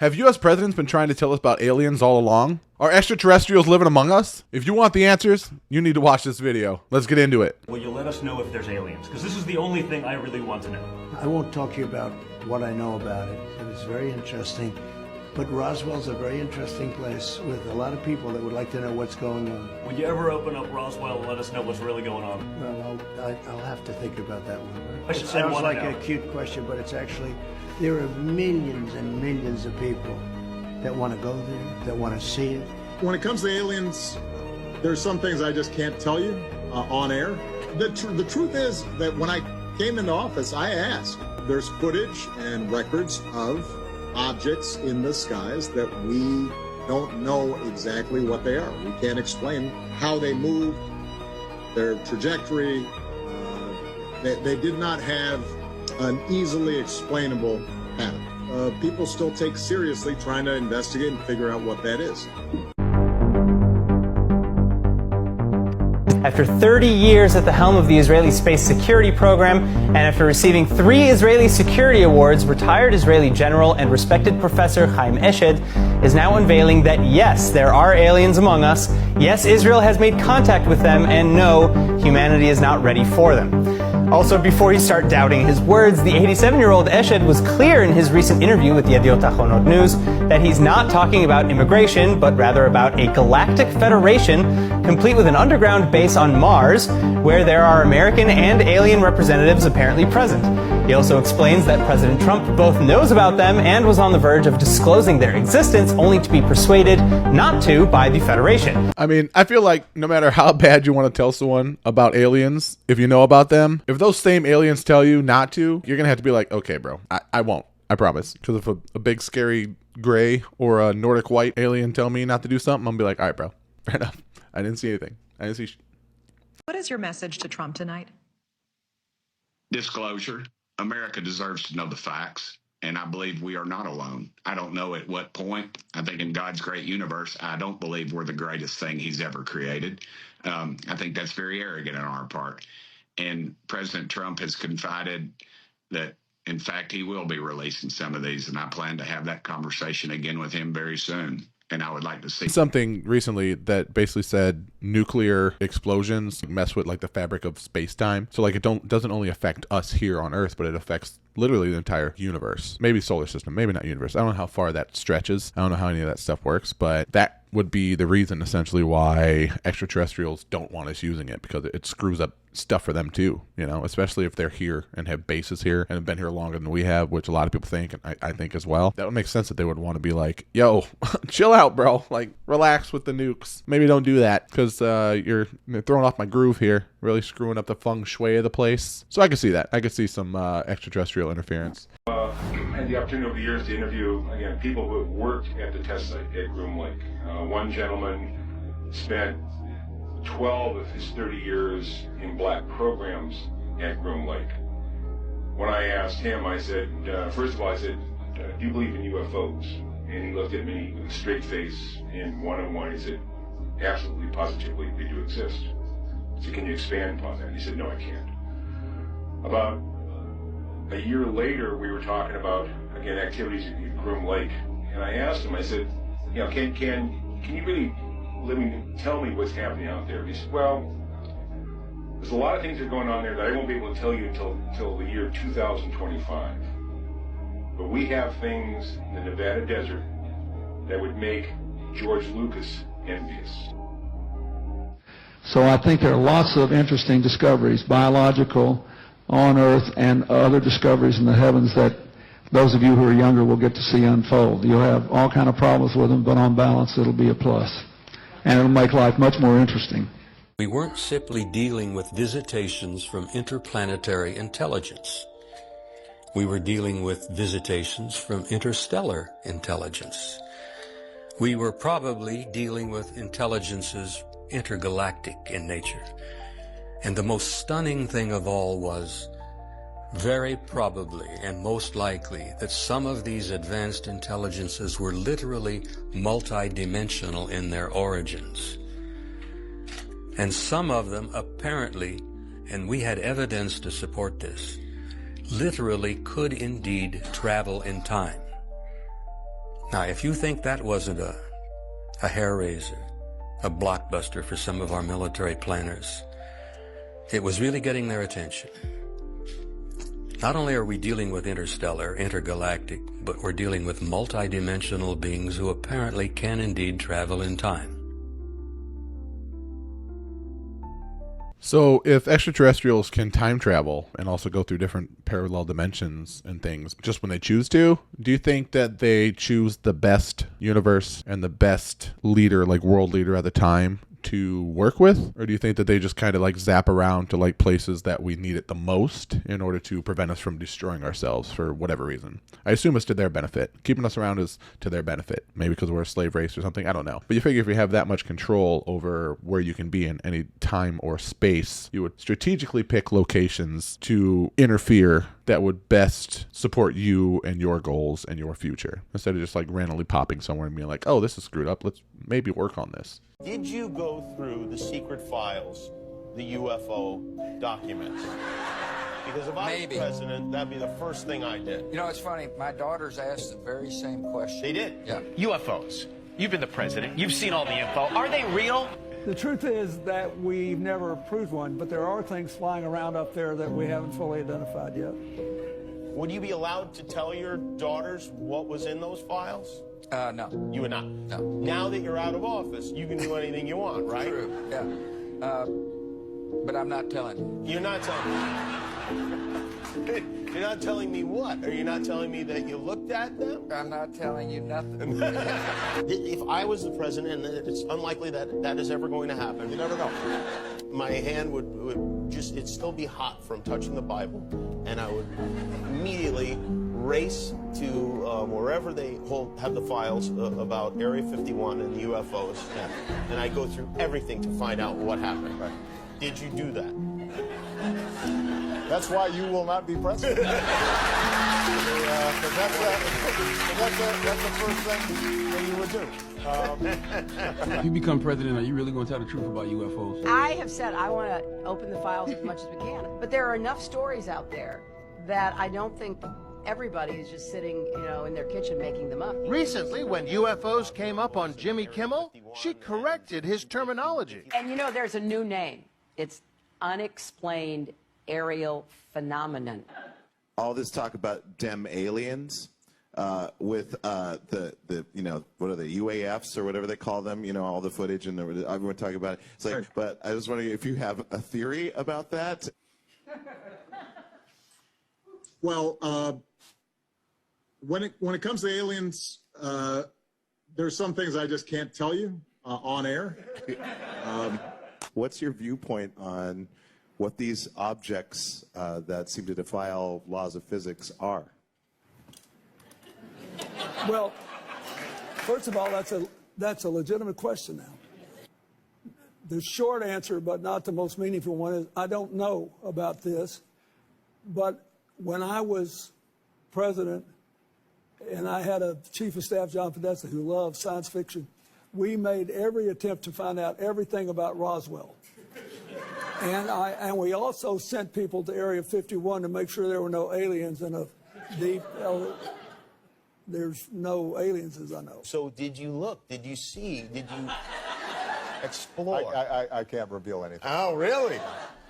Have U.S. presidents been trying to tell us about aliens all along? Are extraterrestrials living among us? If you want the answers, you need to watch this video. Let's get into it. Will you let us know if there's aliens? Because this is the only thing I really want to know. I won't talk to you about what I know about it. It was very interesting. But Roswell's a very interesting place with a lot of people that would like to know what's going on. Will you ever open up Roswell and let us know what's really going on? Well, I'll have to think about that one. I It should- I sounds wanna like know. a cute question, but it's actually, there are millions and millions of people that want to go there, that want to see it. When it comes to aliens, there's some things I just can't tell you on air. The truth is that when I came into office, I asked. There's footage and records of objects in the skies that we don't know exactly what they are. We can't explain how they move, their trajectory. They did not have an easily explainable pattern. People still take seriously trying to investigate and figure out what that is. After 30 years at the helm of the Israeli space security program, and after receiving 3 Israeli security awards, retired Israeli general and respected professor Chaim Eshed is now unveiling that yes, there are aliens among us, yes, Israel has made contact with them, and no, humanity is not ready for them. Also, before you start doubting his words, the 87-year-old Eshed was clear in his recent interview with Yediot Ahronot News that he's not talking about immigration, but rather about a galactic federation complete with an underground base on Mars, where there are American and alien representatives apparently present. He also explains that President Trump both knows about them and was on the verge of disclosing their existence, only to be persuaded not to by the Federation. I mean, I feel like no matter how bad you want to tell someone about aliens, if you know about them, if those same aliens tell you not to, you're going to have to be like, okay, bro, I won't. I promise. Because if a big scary gray or a Nordic white alien tell me not to do something, I'm going to be like, all right, bro, fair enough. I didn't see anything. I didn't see What is your message to Trump tonight? Disclosure. America deserves to know the facts, and I believe we are not alone. I don't know at what point. I think in God's great universe, I don't believe we're the greatest thing he's ever created. I think that's very arrogant on our part. And President Trump has confided that, in fact, he will be releasing some of these, and I plan to have that conversation again with him very soon. And I would like to see something recently that basically said nuclear explosions mess with like the fabric of space-time. So like it doesn't only affect us here on Earth, but it affects literally the entire universe. Maybe solar system, maybe not universe. I don't know how far that stretches. I don't know how any of that stuff works, but that would be the reason essentially why extraterrestrials don't want us using it, because it screws up stuff for them too, you know, especially if they're here and have bases here and have been here longer than we have, which a lot of people think, and I think as well. That would make sense that they would want to be like, yo, chill out, bro, like relax with the nukes. Maybe don't do that, because you're throwing off my groove here, really screwing up the feng shui of the place. So I could see that. I could see some extraterrestrial interference. I had the opportunity over the years to interview, again, people who have worked at the test site at Groom Lake. One gentleman spent 12 of his 30 years in black programs at Groom Lake. When I asked him, I said, first of all, I said, do you believe in UFOs? And he looked at me with a straight face in one-on-one. He said, absolutely, positively, they do exist. I said, can you expand upon that? And he said, no, I can't. About a year later, we were talking about, again, activities at Groom Lake. And I asked him, I said, you know, can you really tell me what's happening out there? He said, well, there's a lot of things that are going on there that I won't be able to tell you until the year 2025. But we have things in the Nevada desert that would make George Lucas envious. So I think there are lots of interesting discoveries, biological, on Earth, and other discoveries in the heavens that those of you who are younger will get to see unfold. You'll have all kind of problems with them, but on balance it'll be a plus. And it'll make life much more interesting. We weren't simply dealing with visitations from interplanetary intelligence. We were dealing with visitations from interstellar intelligence. We were probably dealing with intelligences intergalactic in nature. And the most stunning thing of all was, very probably and most likely, that some of these advanced intelligences were literally multi-dimensional in their origins. And some of them apparently, and we had evidence to support this, literally could indeed travel in time. Now, if you think that wasn't a hair-raiser, a blockbuster for some of our military planners, it was really getting their attention. Not only are we dealing with interstellar, intergalactic, but we're dealing with multi-dimensional beings who apparently can indeed travel in time. So if extraterrestrials can time travel and also go through different parallel dimensions and things just when they choose to, do you think that they choose the best universe and the best leader, like world leader at the time, to work with? Or do you think that they just kind of like zap around to like places that we need it the most in order to prevent us from destroying ourselves for whatever reason? I assume it's to their benefit. Keeping us around is to their benefit. Maybe because we're a slave race or something. I don't know. But you figure if you have that much control over where you can be in any time or space, you would strategically pick locations to interfere that would best support you and your goals and your future, instead of just like randomly popping somewhere and being like, oh, this is screwed up, let's maybe work on this. Did you go through the secret files, the UFO documents? Because if I was president, that'd be the first thing I did. You know, it's funny. My daughters asked the very same question. They did? Yeah. UFOs. You've been the president. You've seen all the info. Are they real? The truth is that we've never proved one, but there are things flying around up there that we haven't fully identified yet. Would you be allowed to tell your daughters what was in those files? No. You would not? No. Now that you're out of office, you can do anything you want, right? True, yeah. But I'm not telling you. You're not telling me. You're not telling me what? Are you not telling me that you looked at them? I'm not telling you nothing. If I was the president, and it's unlikely that that is ever going to happen. You never know. My hand would just, it'd still be hot from touching the Bible, and I would immediately race to wherever they have the files about Area 51 and the UFOs, and I go through everything to find out what happened. Right. Did you do that? That's why you will not be president. That's the first thing that you would do. If you become president, are you really going to tell the truth about UFOs? I have said I want to open the files as much as we can. But there are enough stories out there that I don't think everybody is just sitting, in their kitchen making them up. Recently, when UFOs came up on Jimmy Kimmel, she corrected his terminology. And there's a new name. It's Unexplained Aerial Phenomenon. All this talk about dem aliens with the what are they, UAFs or whatever they call them, all the footage and everyone talking about it. It's like, but I was wondering if you have a theory about that. Well, when it comes to aliens, there's some things I just can't tell you on air. What's your viewpoint on what these objects that seem to defy all laws of physics are? Well, first of all, that's a legitimate question now. The short answer, but not the most meaningful one, is I don't know about this. But when I was president and I had a chief of staff, John Podesta, who loved science fiction, we made every attempt to find out everything about Roswell. And we also sent people to Area 51 to make sure there were no aliens in a deep... There's no aliens, as I know. So did you look? Did you see? Did you explore? I can't reveal anything. Oh, really?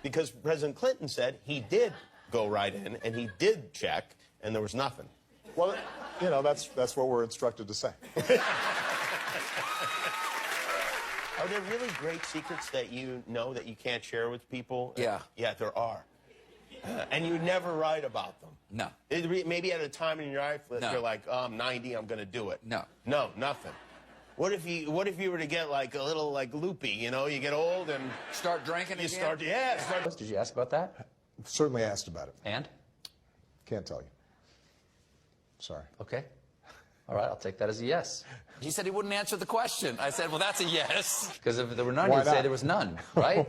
Because President Clinton said he did go right in, and he did check, and there was nothing. Well, that's what we're instructed to say. Are there really great secrets that you know that you can't share with people? Yeah. Yeah, there are. And you never write about them? No. Maybe at a time in your life that No. you're like, oh, I'm 90, I'm going to do it. No. No, nothing. What if you were to get like a little like loopy, you get old and... Start drinking you again? start, yeah. Start... Did you ask about that? Certainly asked about it. And? Can't tell you. Sorry. Okay. All right, I'll take that as a yes. He said he wouldn't answer the question. I said, well, that's a yes. Because if there were none, Why you'd say not? there was none, right?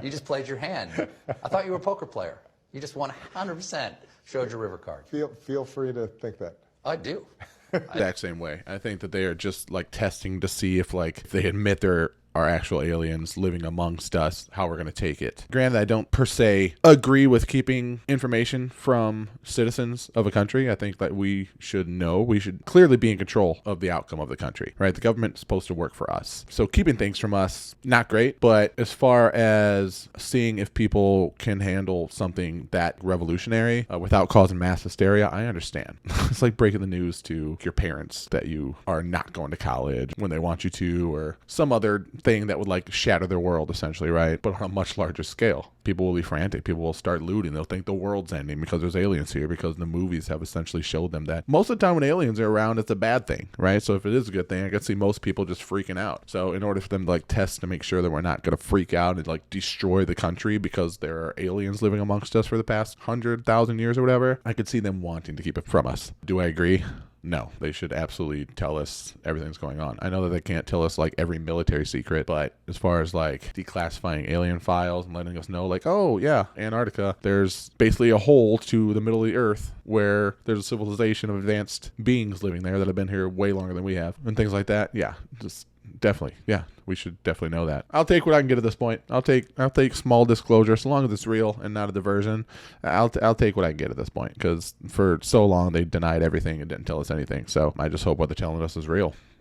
You just played your hand. I thought you were a poker player. You just won 100%. Showed your river card. Feel free to think that. I do. Exact same way. I think that they are just like testing to see if like they admit they're are actual aliens living amongst us, how we're going to take it. Granted, I don't per se agree with keeping information from citizens of a country. I think that we should know, we should clearly be in control of the outcome of the country, right? The government's supposed to work for us. So keeping things from us, not great. But as far as seeing if people can handle something that revolutionary without causing mass hysteria, I understand. It's like breaking the news to your parents that you are not going to college when they want you to, or some other thing that would like shatter their world essentially, right? But on a much larger scale. People will be frantic. People will start looting. They'll think the world's ending because there's aliens here, because the movies have essentially showed them that most of the time when aliens are around, it's a bad thing, right? So if it is a good thing, I can see most people just freaking out. So in order for them to like test to make sure that we're not going to freak out and like destroy the country because there are aliens living amongst us for the past 100,000 years or whatever, I could see them wanting to keep it from us. Do I agree? No, they should absolutely tell us everything's going on. I know that they can't tell us like every military secret, but as far as like declassifying alien files and letting us know like, oh yeah, Antarctica, there's basically a hole to the middle of the earth where there's a civilization of advanced beings living there that have been here way longer than we have, and things like that. Yeah, just definitely. Yeah, we should definitely know that. I'll take what I can get at this point. I'll take small disclosure, so long as it's real and not a diversion. I'll take what I can get at this point, because for so long they denied everything and didn't tell us anything. So I just hope what they're telling us is real.